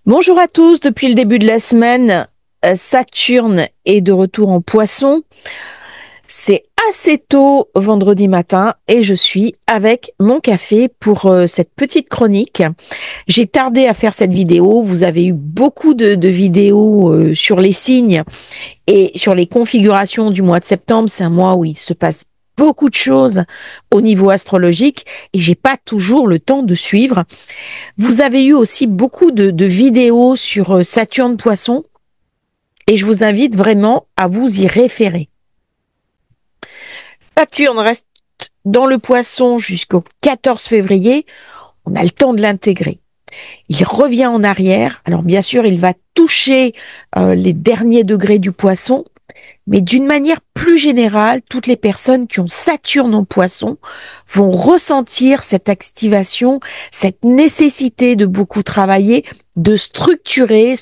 Bonjour à tous, depuis le début de la semaine, Saturne est de retour en Poisson. C'est assez tôt vendredi matin et je suis avec mon café pour cette petite chronique. J'ai tardé à faire cette vidéo, vous avez eu beaucoup de vidéos sur les signes et sur les configurations du mois de septembre. C'est un mois où il se passe beaucoup de choses au niveau astrologique et j'ai pas toujours le temps de suivre. Vous avez eu aussi beaucoup de vidéos sur Saturne Poisson et je vous invite vraiment à vous y référer. Saturne reste dans le Poisson jusqu'au 14 février. On a le temps de l'intégrer. Il revient en arrière. Alors bien sûr, il va toucher les derniers degrés du Poisson. Mais d'une manière plus générale, toutes les personnes qui ont Saturne en Poisson vont ressentir cette activation, cette nécessité de beaucoup travailler, de structurer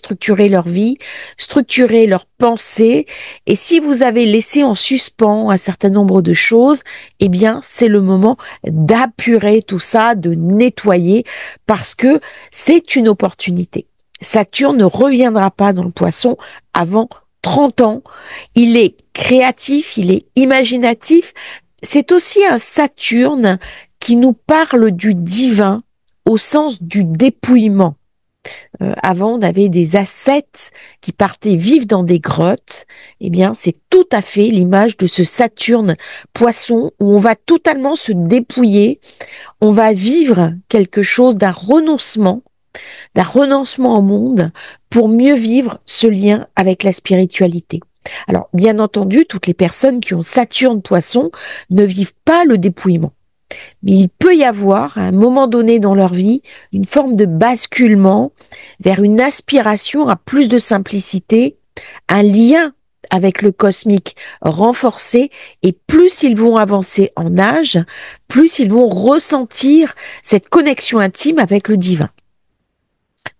leur vie, structurer leurs pensées. Et si vous avez laissé en suspens un certain nombre de choses, eh bien, c'est le moment d'apurer tout ça, de nettoyer, parce que c'est une opportunité. Saturne ne reviendra pas dans le Poisson avant 30 ans. Il est créatif, il est imaginatif. C'est aussi un Saturne qui nous parle du divin au sens du dépouillement. Avant, on avait des ascètes qui partaient vivre dans des grottes. Eh bien, c'est tout à fait l'image de ce Saturne poisson où on va totalement se dépouiller. On va vivre quelque chose d'un renoncement au monde pour mieux vivre ce lien avec la spiritualité. Alors, bien entendu, toutes les personnes qui ont Saturne Poisson ne vivent pas le dépouillement. Mais il peut y avoir, à un moment donné dans leur vie, une forme de basculement vers une aspiration à plus de simplicité, un lien avec le cosmique renforcé, et plus ils vont avancer en âge, plus ils vont ressentir cette connexion intime avec le divin.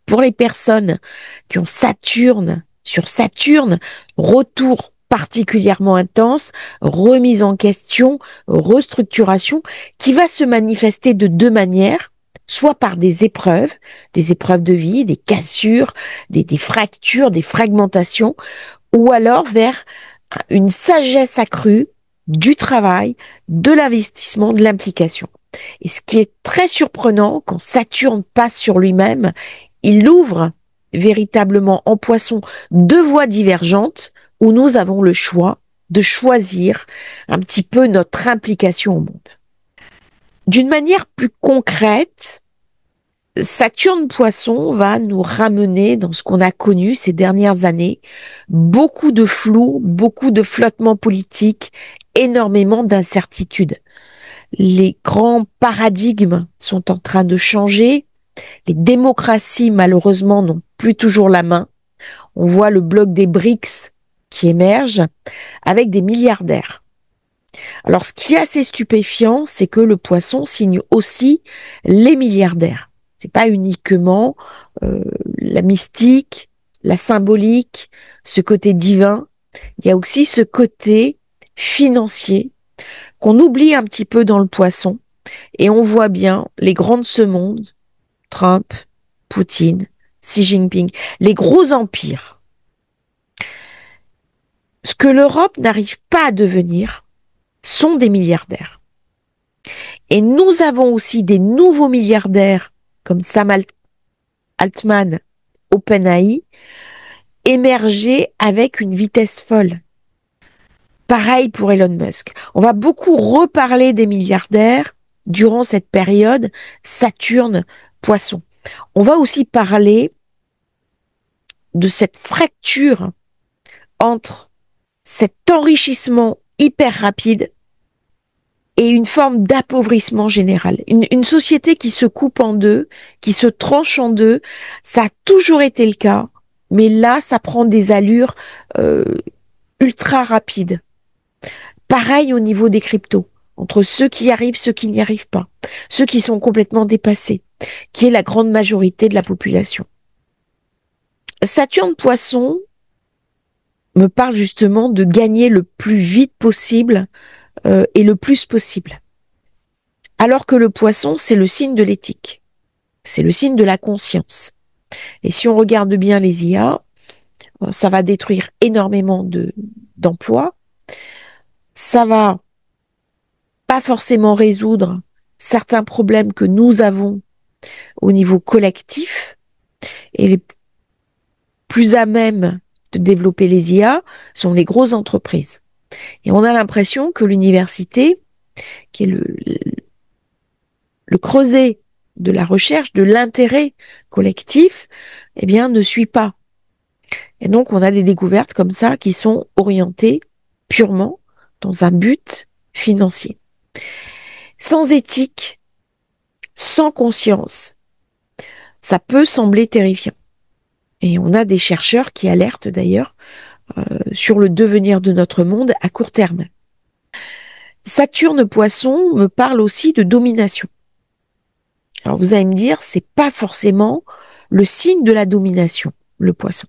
Pour les personnes qui ont Saturne sur Saturne, retour particulièrement intense, remise en question, restructuration, qui va se manifester de deux manières, soit par des épreuves de vie, des cassures, des fractures, des fragmentations, ou alors vers une sagesse accrue du travail, de l'investissement, de l'implication. Et ce qui est très surprenant, quand Saturne passe sur lui-même, il ouvre véritablement en Poisson deux voies divergentes où nous avons le choix de choisir un petit peu notre implication au monde. D'une manière plus concrète, Saturne Poisson va nous ramener dans ce qu'on a connu ces dernières années, beaucoup de flou, beaucoup de flottements politiques, énormément d'incertitudes. Les grands paradigmes sont en train de changer. Les démocraties, malheureusement, n'ont plus toujours la main. On voit le bloc des BRICS qui émerge avec des milliardaires. Alors, ce qui est assez stupéfiant, c'est que le Poisson signe aussi les milliardaires. C'est pas uniquement la mystique, la symbolique, ce côté divin. Il y a aussi ce côté financier qu'on oublie un petit peu dans le Poisson. Et on voit bien les grands de ce monde, Trump, Poutine, Xi Jinping, les gros empires. Ce que l'Europe n'arrive pas à devenir sont des milliardaires. Et nous avons aussi des nouveaux milliardaires comme Sam Altman, OpenAI, émerger avec une vitesse folle. Pareil pour Elon Musk. On va beaucoup reparler des milliardaires durant cette période Saturne-Poisson. On va aussi parler de cette fracture entre cet enrichissement hyper rapide et une forme d'appauvrissement général. Une société qui se coupe en deux, qui se tranche en deux, ça a toujours été le cas, mais là, ça prend des allures ultra rapides. Pareil au niveau des cryptos, entre ceux qui y arrivent, ceux qui n'y arrivent pas, ceux qui sont complètement dépassés, qui est la grande majorité de la population. Saturne Poisson me parle justement de gagner le plus vite possible et le plus possible. Alors que le Poisson, c'est le signe de l'éthique, c'est le signe de la conscience. Et si on regarde bien les IA, ça va détruire énormément d'emplois. Ça va pas forcément résoudre certains problèmes que nous avons au niveau collectif. Et les plus à même de développer les IA sont les grosses entreprises. Et on a l'impression que l'université, qui est le creuset de la recherche, de l'intérêt collectif, eh bien, ne suit pas. Et donc, on a des découvertes comme ça qui sont orientées purement dans un but financier. Sans éthique, sans conscience, ça peut sembler terrifiant. Et on a des chercheurs qui alertent d'ailleurs sur le devenir de notre monde à court terme. Saturne Poisson me parle aussi de domination. Alors vous allez me dire, c'est pas forcément le signe de la domination, le Poisson.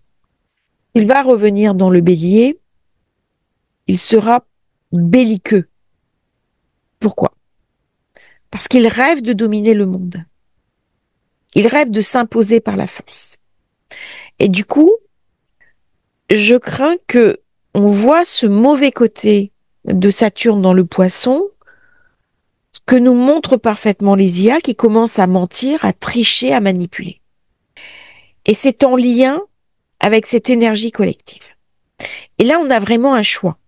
Il va revenir dans le Bélier, il sera belliqueux. Pourquoi? Parce qu'il rêve de dominer le monde. Il rêve de s'imposer par la force. Et du coup, je crains que on voit ce mauvais côté de Saturne dans le Poisson que nous montrent parfaitement les IA qui commencent à mentir, à tricher, à manipuler. Et c'est en lien avec cette énergie collective. Et là, on a vraiment un choix.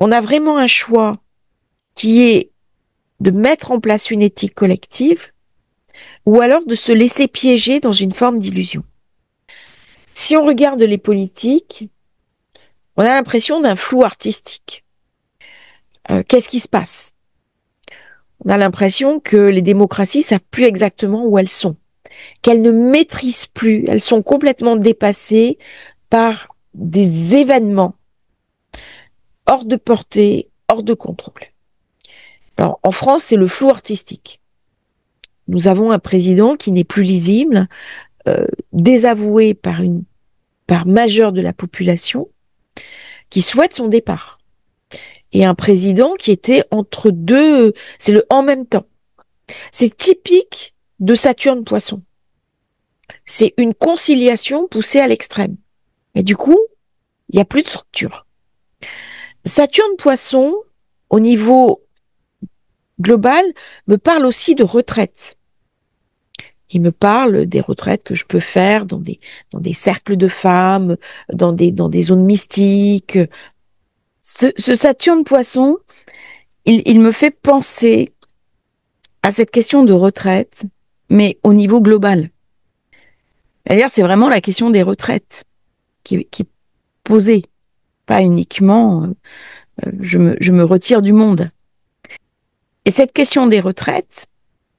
On a vraiment un choix qui est de mettre en place une éthique collective ou alors de se laisser piéger dans une forme d'illusion. Si on regarde les politiques, on a l'impression d'un flou artistique. Qu'est-ce qui se passe? On a l'impression que les démocraties savent plus exactement où elles sont, qu'elles ne maîtrisent plus, elles sont complètement dépassées par des événements hors de portée, hors de contrôle. Alors, en France, c'est le flou artistique. Nous avons un président qui n'est plus lisible, désavoué par une part majeure de la population, qui souhaite son départ. Et un président qui était entre deux, c'est le en même temps. C'est typique de Saturne Poisson. C'est une conciliation poussée à l'extrême. Et du coup, il n'y a plus de structure. Saturne Poisson, au niveau global, me parle aussi de retraite. Il me parle des retraites que je peux faire dans des cercles de femmes, dans des zones mystiques. Ce Saturne Poisson, il me fait penser à cette question de retraite, mais au niveau global. C'est-à-dire, c'est vraiment la question des retraites qui est posée, pas uniquement je me retire du monde. Et cette question des retraites,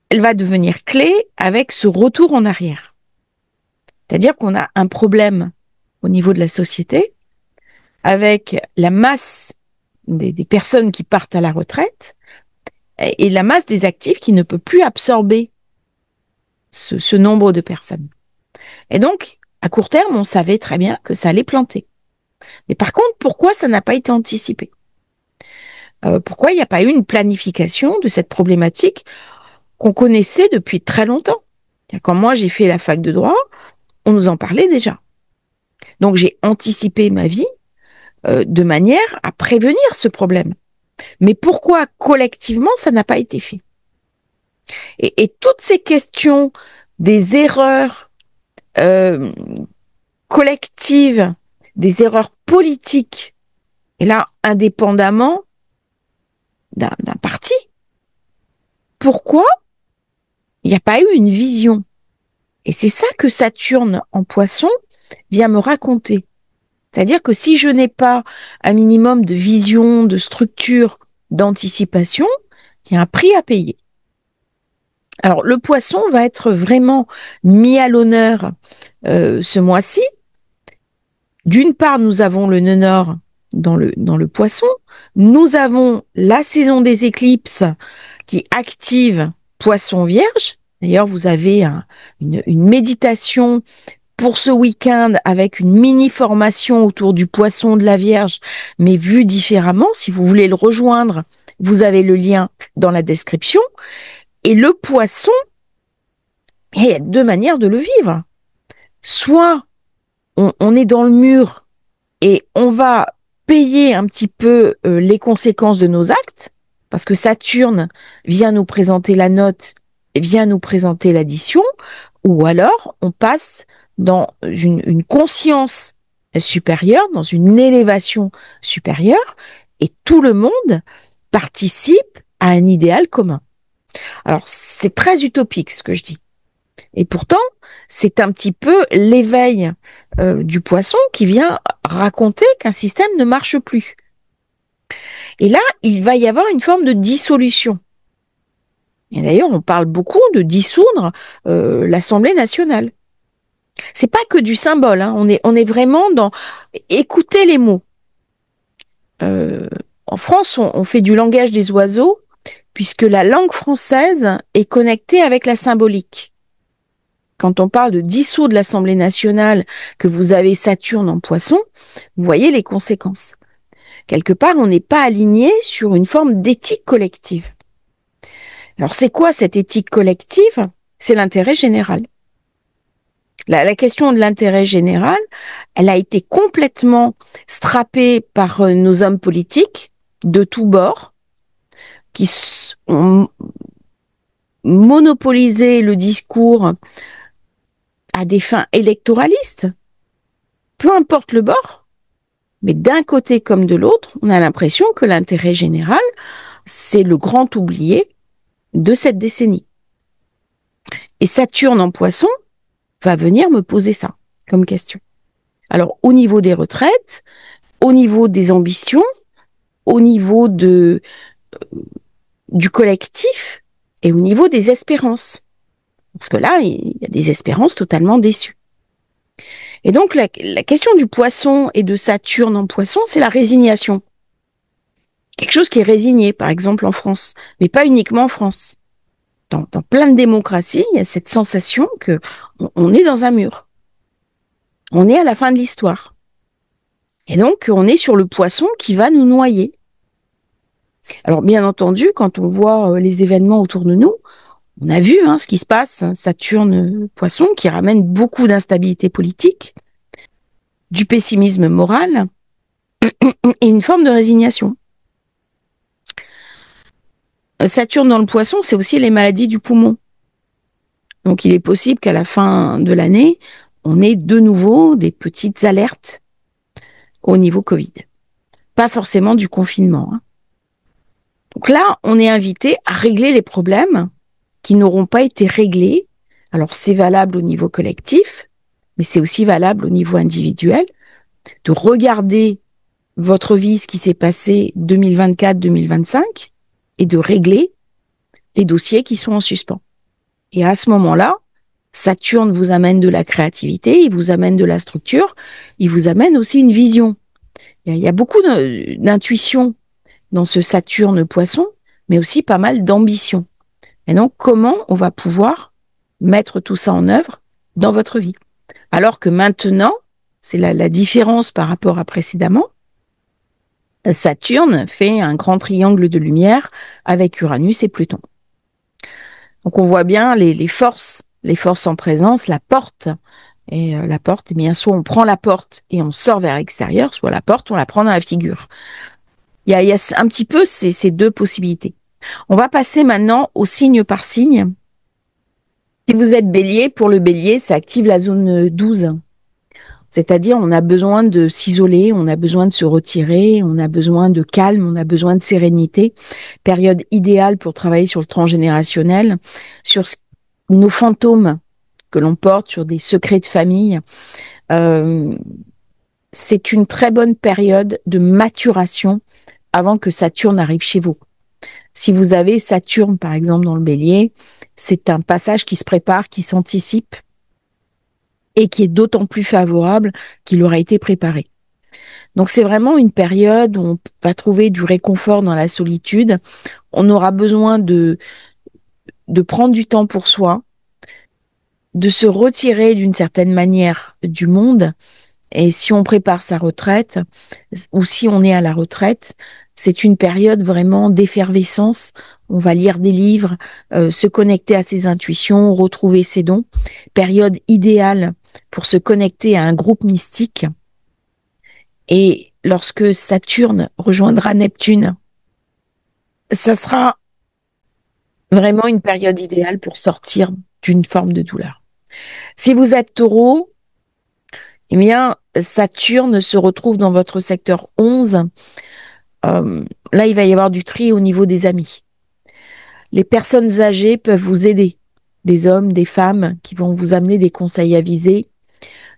elle va devenir clé avec ce retour en arrière. C'est-à-dire qu'on a un problème au niveau de la société avec la masse des personnes qui partent à la retraite et la masse des actifs qui ne peut plus absorber ce nombre de personnes. Et donc, à court terme, on savait très bien que ça allait planter. Mais par contre, pourquoi ça n'a pas été anticipé? Pourquoi il n'y a pas eu une planification de cette problématique qu'on connaissait depuis très longtemps? Quand moi j'ai fait la fac de droit, on nous en parlait déjà. Donc j'ai anticipé ma vie de manière à prévenir ce problème. Mais pourquoi collectivement ça n'a pas été fait? Et toutes ces questions des erreurs collectives, des erreurs politiques, et là indépendamment d'un parti, pourquoi il n'y a pas eu une vision? Et c'est ça que Saturne en Poisson vient me raconter. C'est-à-dire que si je n'ai pas un minimum de vision, de structure, d'anticipation, il y a un prix à payer. Alors le Poisson va être vraiment mis à l'honneur ce mois-ci. D'une part, nous avons le nœud nord dans le Poisson. Nous avons la saison des éclipses qui active Poisson Vierge. D'ailleurs, vous avez une méditation pour ce week-end avec une mini formation autour du Poisson de la Vierge, mais vue différemment. Si vous voulez le rejoindre, vous avez le lien dans la description. Et le Poisson, il y a deux manières de le vivre. soit on est dans le mur et on va payer un petit peu les conséquences de nos actes, parce que Saturne vient nous présenter la note, vient nous présenter l'addition, ou alors on passe dans une conscience supérieure, dans une élévation supérieure, et tout le monde participe à un idéal commun. Alors c'est très utopique ce que je dis. Et pourtant, c'est un petit peu l'éveil du poisson qui vient raconter qu'un système ne marche plus. Et là, il va y avoir une forme de dissolution. Et d'ailleurs, on parle beaucoup de dissoudre l'Assemblée nationale. C'est pas que du symbole, hein. On est vraiment dans écouter les mots. En France, on fait du langage des oiseaux puisque la langue française est connectée avec la symbolique. Quand on parle de dissoudre l'Assemblée nationale, que vous avez Saturne en Poisson, vous voyez les conséquences. Quelque part, on n'est pas aligné sur une forme d'éthique collective. Alors, c'est quoi cette éthique collective? C'est l'intérêt général. La question de l'intérêt général, elle a été complètement strappée par nos hommes politiques de tous bords, qui ont monopolisé le discours à des fins électoralistes, peu importe le bord, mais d'un côté comme de l'autre, on a l'impression que l'intérêt général, c'est le grand oublié de cette décennie. Et Saturne en Poisson va venir me poser ça comme question. Alors, au niveau des retraites, au niveau des ambitions, au niveau du collectif et au niveau des espérances. Parce que là, il y a des espérances totalement déçues. Et donc, la question du poisson et de Saturne en Poisson, c'est la résignation. Quelque chose qui est résigné, par exemple en France, mais pas uniquement en France. Dans plein de démocraties, il y a cette sensation que on est dans un mur. On est à la fin de l'histoire. Et donc, on est sur le poisson qui va nous noyer. Alors, bien entendu, quand on voit les événements autour de nous, on a vu ce qui se passe, Saturne Poisson, qui ramène beaucoup d'instabilité politique, du pessimisme moral et une forme de résignation. Saturne dans le Poisson, c'est aussi les maladies du poumon. Donc, il est possible qu'à la fin de l'année, on ait de nouveau des petites alertes au niveau Covid. Pas forcément du confinement. Donc là, on est invité à régler les problèmes qui n'auront pas été réglés. Alors, c'est valable au niveau collectif, mais c'est aussi valable au niveau individuel, de regarder votre vie, ce qui s'est passé 2024-2025, et de régler les dossiers qui sont en suspens. Et à ce moment-là, Saturne vous amène de la créativité, il vous amène de la structure, il vous amène aussi une vision. Il y a beaucoup d'intuition dans ce Saturne Poisson, mais aussi pas mal d'ambition. Et donc, comment on va pouvoir mettre tout ça en œuvre dans votre vie? Alors que maintenant, c'est la différence par rapport à précédemment, Saturne fait un grand triangle de lumière avec Uranus et Pluton. Donc on voit bien les forces en présence, la porte. Et la porte, eh bien, soit on prend la porte et on sort vers l'extérieur, soit la porte, on la prend dans la figure. Il y a un petit peu ces deux possibilités. On va passer maintenant au signe par signe. Si vous êtes bélier, pour le bélier, ça active la zone 12. C'est-à-dire, on a besoin de s'isoler, on a besoin de se retirer, on a besoin de calme, on a besoin de sérénité. Période idéale pour travailler sur le transgénérationnel, sur nos fantômes que l'on porte, sur des secrets de famille. C'est une très bonne période de maturation avant que Saturne arrive chez vous. Si vous avez Saturne, par exemple, dans le bélier, c'est un passage qui se prépare, qui s'anticipe et qui est d'autant plus favorable qu'il aura été préparé. Donc c'est vraiment une période où on va trouver du réconfort dans la solitude. On aura besoin de prendre du temps pour soi, de se retirer d'une certaine manière du monde. Et si on prépare sa retraite, ou si on est à la retraite, c'est une période vraiment d'effervescence. on va lire des livres, se connecter à ses intuitions, retrouver ses dons. Période idéale pour se connecter à un groupe mystique. Et lorsque Saturne rejoindra Neptune, ça sera vraiment une période idéale pour sortir d'une forme de douleur. Si vous êtes Taureau, eh bien, Saturne se retrouve dans votre secteur 11. Là, il va y avoir du tri au niveau des amis. Les personnes âgées peuvent vous aider. Des hommes, des femmes qui vont vous amener des conseils avisés.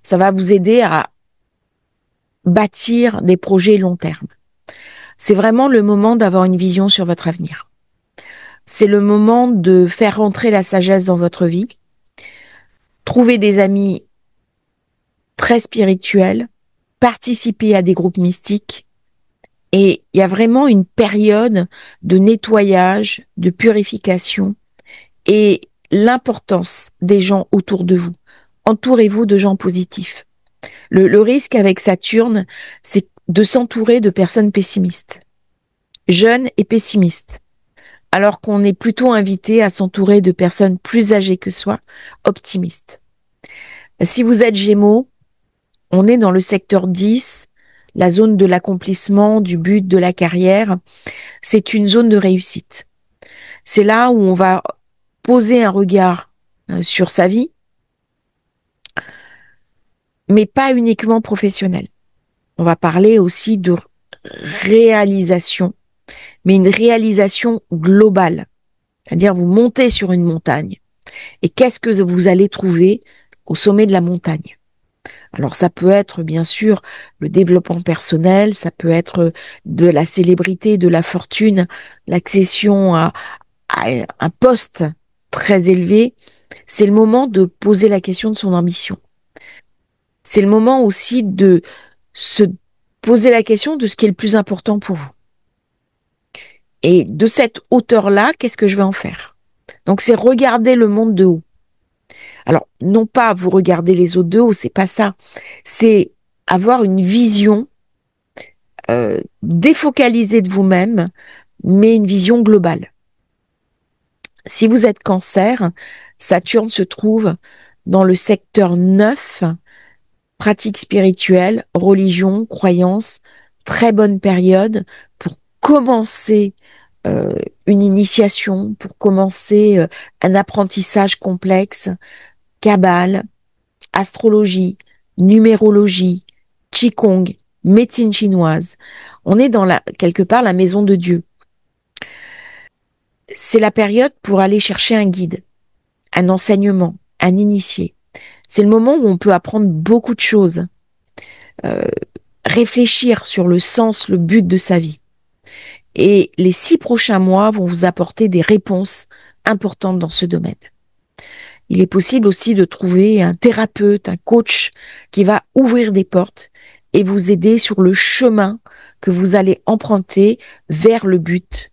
Ça va vous aider à bâtir des projets long terme. C'est vraiment le moment d'avoir une vision sur votre avenir. C'est le moment de faire rentrer la sagesse dans votre vie. Trouver des amis très spirituels, participer à des groupes mystiques. Et il y a vraiment une période de nettoyage, de purification et l'importance des gens autour de vous. Entourez-vous de gens positifs. Le risque avec Saturne, c'est de s'entourer de personnes pessimistes, jeunes et pessimistes, alors qu'on est plutôt invité à s'entourer de personnes plus âgées que soi, optimistes. Si vous êtes Gémeaux, on est dans le secteur 10, la zone de l'accomplissement, du but, de la carrière. C'est une zone de réussite. C'est là où on va poser un regard sur sa vie, mais pas uniquement professionnel. On va parler aussi de réalisation, mais une réalisation globale. C'est-à-dire, vous montez sur une montagne. Et qu'est-ce que vous allez trouver au sommet de la montagne? Alors, ça peut être, bien sûr, le développement personnel, ça peut être de la célébrité, de la fortune, l'accession à un poste très élevé. C'est le moment de poser la question de son ambition. C'est le moment aussi de se poser la question de ce qui est le plus important pour vous. Et de cette hauteur-là, qu'est-ce que je vais en faire? Donc, c'est regarder le monde de haut. Alors, non pas vous regarder les autres de haut, c'est pas ça. C'est avoir une vision défocalisée de vous-même, mais une vision globale. Si vous êtes Cancer, Saturne se trouve dans le secteur 9, pratique spirituelle, religion, croyance, très bonne période pour commencer une initiation, pour commencer un apprentissage complexe, Kabbale, astrologie, numérologie, Qigong, médecine chinoise. On est dans quelque part la maison de Dieu. C'est la période pour aller chercher un guide, un enseignement, un initié. C'est le moment où on peut apprendre beaucoup de choses, réfléchir sur le sens, le but de sa vie. Et les 6 prochains mois vont vous apporter des réponses importantes dans ce domaine. Il est possible aussi de trouver un thérapeute, un coach qui va ouvrir des portes et vous aider sur le chemin que vous allez emprunter vers le but,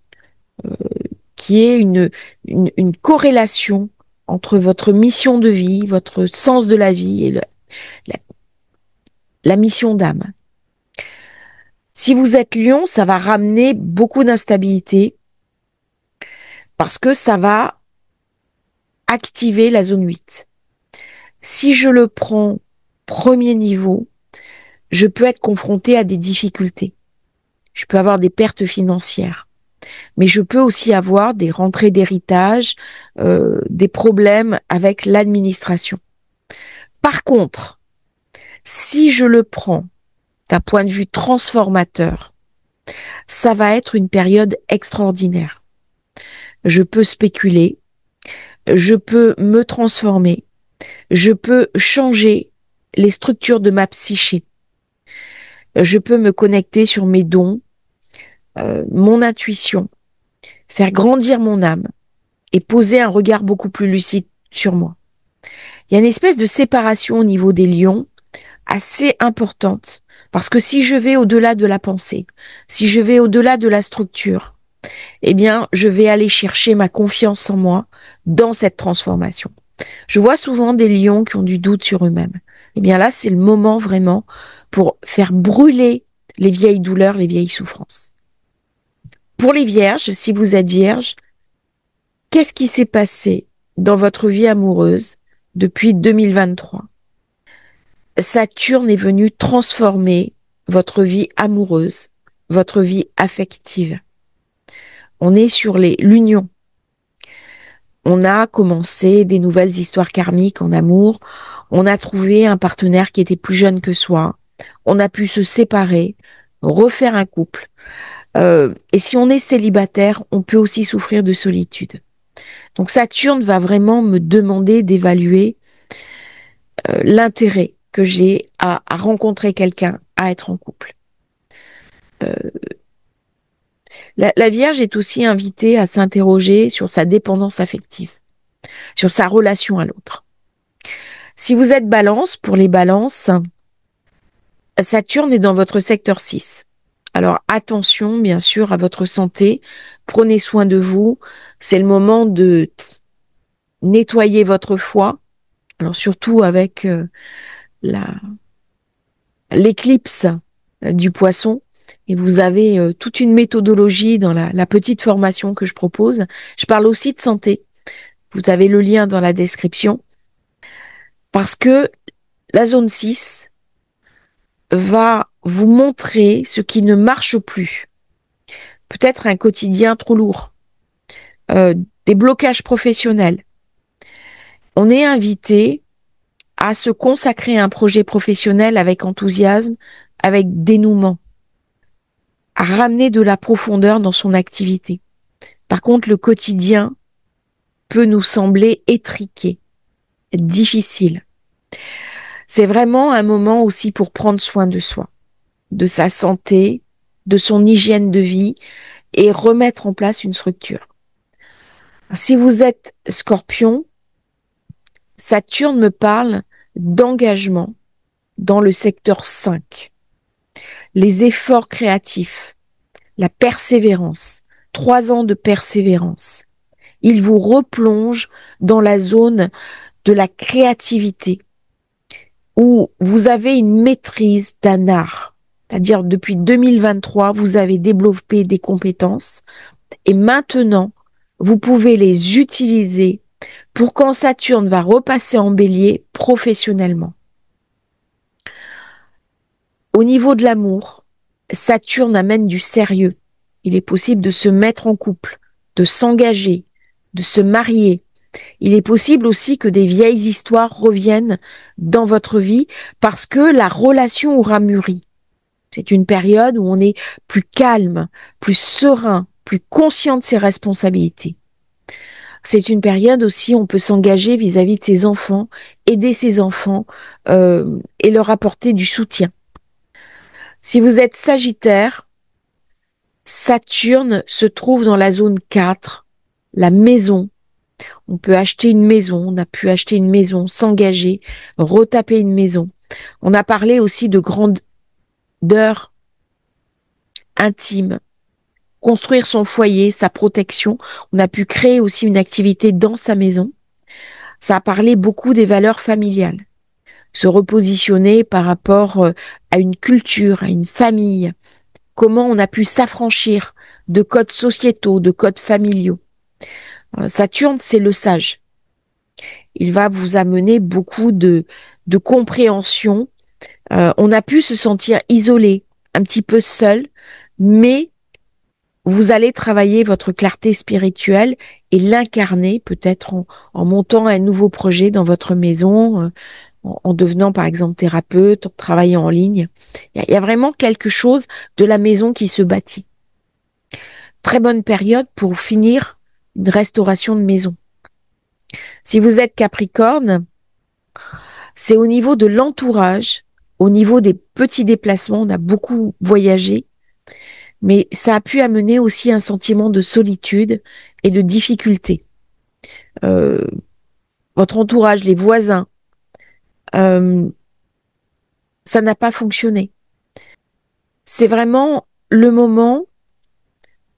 qui est une corrélation entre votre mission de vie, votre sens de la vie et la mission d'âme. Si vous êtes Lion, ça va ramener beaucoup d'instabilité parce que ça va activer la zone 8. Si je le prends premier niveau, je peux être confronté à des difficultés. Je peux avoir des pertes financières. Mais je peux aussi avoir des rentrées d'héritage, des problèmes avec l'administration. Par contre, si je le prends d'un point de vue transformateur, ça va être une période extraordinaire. Je peux spéculer, je peux me transformer, je peux changer les structures de ma psyché. Je peux me connecter sur mes dons, mon intuition, faire grandir mon âme et poser un regard beaucoup plus lucide sur moi. Il y a une espèce de séparation au niveau des lions assez importante parce que si je vais au-delà de la pensée, si je vais au-delà de la structure, eh bien, je vais aller chercher ma confiance en moi dans cette transformation. Je vois souvent des lions qui ont du doute sur eux-mêmes. Eh bien là, c'est le moment vraiment pour faire brûler les vieilles douleurs, les vieilles souffrances. Pour les vierges, si vous êtes vierge, Qu'est-ce qui s'est passé dans votre vie amoureuse depuis 2023? Saturne est venu transformer votre vie amoureuse, votre vie affective. On est sur l'union. On a commencé des nouvelles histoires karmiques en amour. On a trouvé un partenaire qui était plus jeune que soi. On a pu se séparer, refaire un couple. Et si on est célibataire, on peut aussi souffrir de solitude. Donc Saturne va vraiment me demander d'évaluer l'intérêt que j'ai à rencontrer quelqu'un, à être en couple. La Vierge est aussi invitée à s'interroger sur sa dépendance affective, sur sa relation à l'autre. Si vous êtes Balance, pour les Balances, Saturne est dans votre secteur 6. Alors attention bien sûr à votre santé, prenez soin de vous, c'est le moment de nettoyer votre foie, alors surtout avec l'éclipse du Poisson, et vous avez toute une méthodologie dans la petite formation que je propose. Je parle aussi de santé, vous avez le lien dans la description, parce que la zone 6 va vous montrer ce qui ne marche plus. Peut-être un quotidien trop lourd, des blocages professionnels. On est invité à se consacrer à un projet professionnel avec enthousiasme, avec dénouement, à ramener de la profondeur dans son activité. Par contre, le quotidien peut nous sembler étriqué, difficile. C'est vraiment un moment aussi pour prendre soin de soi, de sa santé, de son hygiène de vie et remettre en place une structure. Si vous êtes Scorpion, Saturne me parle d'engagement dans le secteur 5. Les efforts créatifs, la persévérance, 3 ans de persévérance. Il vous replonge dans la zone de la créativité où vous avez une maîtrise d'un art. C'est-à-dire depuis 2023, vous avez développé des compétences et maintenant, vous pouvez les utiliser pour quand Saturne va repasser en Bélier professionnellement. Au niveau de l'amour, Saturne amène du sérieux. Il est possible de se mettre en couple, de s'engager, de se marier. Il est possible aussi que des vieilles histoires reviennent dans votre vie parce que la relation aura mûri. C'est une période où on est plus calme, plus serein, plus conscient de ses responsabilités. C'est une période aussi où on peut s'engager vis-à-vis de ses enfants, aider ses enfants et leur apporter du soutien. Si vous êtes Sagittaire, Saturne se trouve dans la zone 4, la maison. On peut acheter une maison, on a pu acheter une maison, s'engager, retaper une maison. On a parlé aussi de grandeur intime, construire son foyer, sa protection. On a pu créer aussi une activité dans sa maison. Ça a parlé beaucoup des valeurs familiales. Se repositionner par rapport à une culture, à une famille. Comment on a pu s'affranchir de codes sociétaux, de codes familiaux. Saturne, c'est le sage. Il va vous amener beaucoup de compréhension. On a pu se sentir isolé, un petit peu seul, mais vous allez travailler votre clarté spirituelle et l'incarner peut-être en montant un nouveau projet dans votre maison, en devenant par exemple thérapeute, en travaillant en ligne. Il y a vraiment quelque chose de la maison qui se bâtit. Très bonne période pour finir une restauration de maison. Si vous êtes Capricorne, c'est au niveau de l'entourage, au niveau des petits déplacements, on a beaucoup voyagé, mais ça a pu amener aussi un sentiment de solitude et de difficulté. Votre entourage, les voisins, ça n'a pas fonctionné. C'est vraiment le moment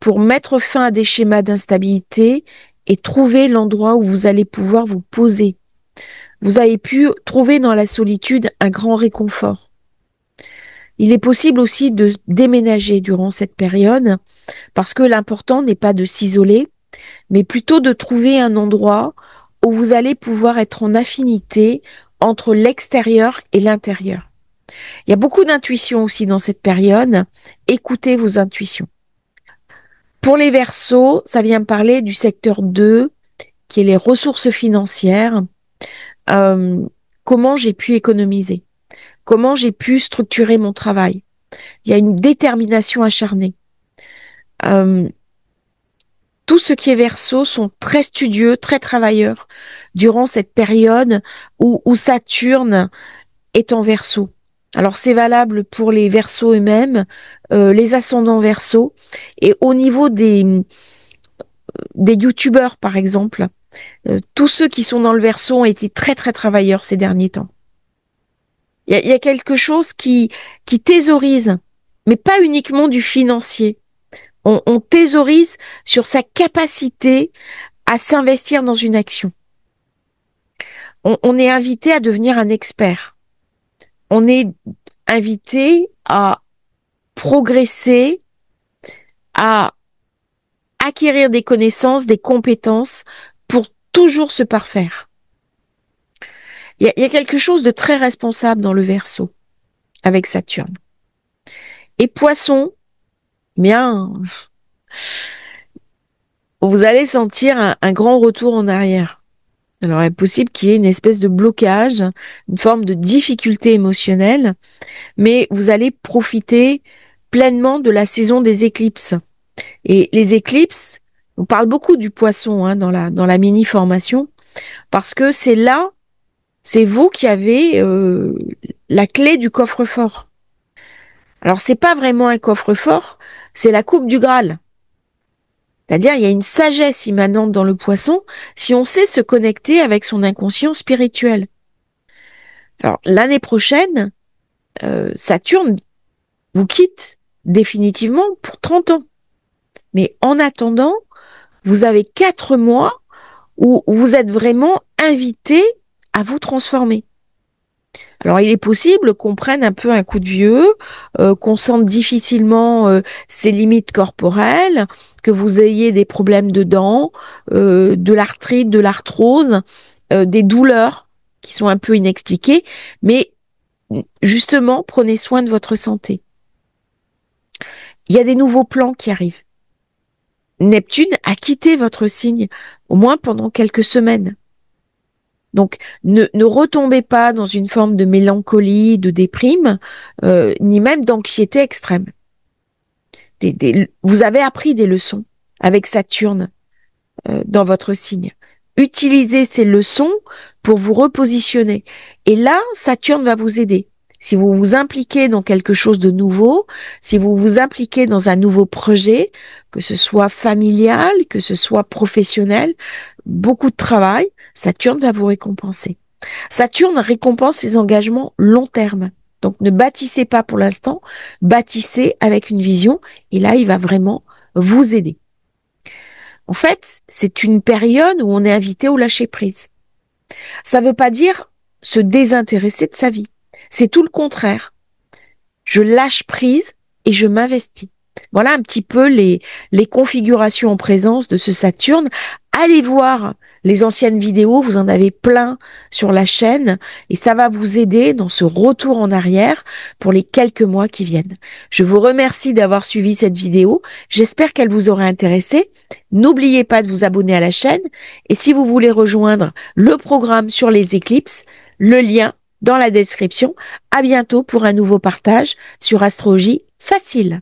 pour mettre fin à des schémas d'instabilité et trouver l'endroit où vous allez pouvoir vous poser. Vous avez pu trouver dans la solitude un grand réconfort. Il est possible aussi de déménager durant cette période parce que l'important n'est pas de s'isoler, mais plutôt de trouver un endroit où vous allez pouvoir être en affinité entre l'extérieur et l'intérieur. Il y a beaucoup d'intuition aussi dans cette période. Écoutez vos intuitions. Pour les Verseaux, ça vient me parler du secteur 2, qui est les ressources financières. Comment j'ai pu économiser? Comment j'ai pu structurer mon travail? Il y a une détermination acharnée. Tout ce qui est Verseau sont très studieux, très travailleurs durant cette période où Saturne est en Verseau. Alors c'est valable pour les Verseaux eux-mêmes, les ascendants Verseau, et au niveau des youtubeurs par exemple, tous ceux qui sont dans le Verseau ont été très très travailleurs ces derniers temps. Il y a quelque chose qui thésaurise, mais pas uniquement du financier. On thésaurise sur sa capacité à s'investir dans une action. On est invité à devenir un expert. On est invité à progresser, à acquérir des connaissances, des compétences pour toujours se parfaire. Il y a quelque chose de très responsable dans le Verseau avec Saturne. Et Poisson, bien, vous allez sentir un grand retour en arrière. Alors, il est possible qu'il y ait une espèce de blocage, une forme de difficulté émotionnelle, mais vous allez profiter pleinement de la saison des éclipses. Et les éclipses, on parle beaucoup du Poisson dans la mini-formation, parce que c'est là, c'est vous qui avez la clé du coffre-fort. Alors, c'est pas vraiment un coffre-fort, c'est la coupe du Graal. C'est-à-dire, il y a une sagesse immanente dans le Poisson si on sait se connecter avec son inconscient spirituel. Alors, l'année prochaine, Saturne vous quitte définitivement pour 30 ans. Mais en attendant, vous avez 4 mois où vous êtes vraiment invité à vous transformer. Alors, il est possible qu'on prenne un peu un coup de vieux, qu'on sente difficilement ses limites corporelles, que vous ayez des problèmes de dents, de l'arthrite, de l'arthrose, des douleurs qui sont un peu inexpliquées, mais justement, prenez soin de votre santé. Il y a des nouveaux plans qui arrivent. Neptune a quitté votre signe, au moins pendant quelques semaines. Donc, ne retombez pas dans une forme de mélancolie, de déprime, ni même d'anxiété extrême. Vous avez appris des leçons avec Saturne dans votre signe. Utilisez ces leçons pour vous repositionner. Et là, Saturne va vous aider. Si vous vous impliquez dans quelque chose de nouveau, si vous vous impliquez dans un nouveau projet, que ce soit familial, que ce soit professionnel, beaucoup de travail, Saturne va vous récompenser. Saturne récompense les engagements long terme. Donc ne bâtissez pas pour l'instant, bâtissez avec une vision et là, il va vraiment vous aider. En fait, c'est une période où on est invité au lâcher prise. Ça ne veut pas dire se désintéresser de sa vie. C'est tout le contraire. Je lâche prise et je m'investis. Voilà un petit peu les configurations en présence de ce Saturne. Allez voir les anciennes vidéos, vous en avez plein sur la chaîne et ça va vous aider dans ce retour en arrière pour les quelques mois qui viennent. Je vous remercie d'avoir suivi cette vidéo. J'espère qu'elle vous aura intéressé. N'oubliez pas de vous abonner à la chaîne et si vous voulez rejoindre le programme sur les éclipses, le lien dans la description. À bientôt pour un nouveau partage sur Astrologie Facile.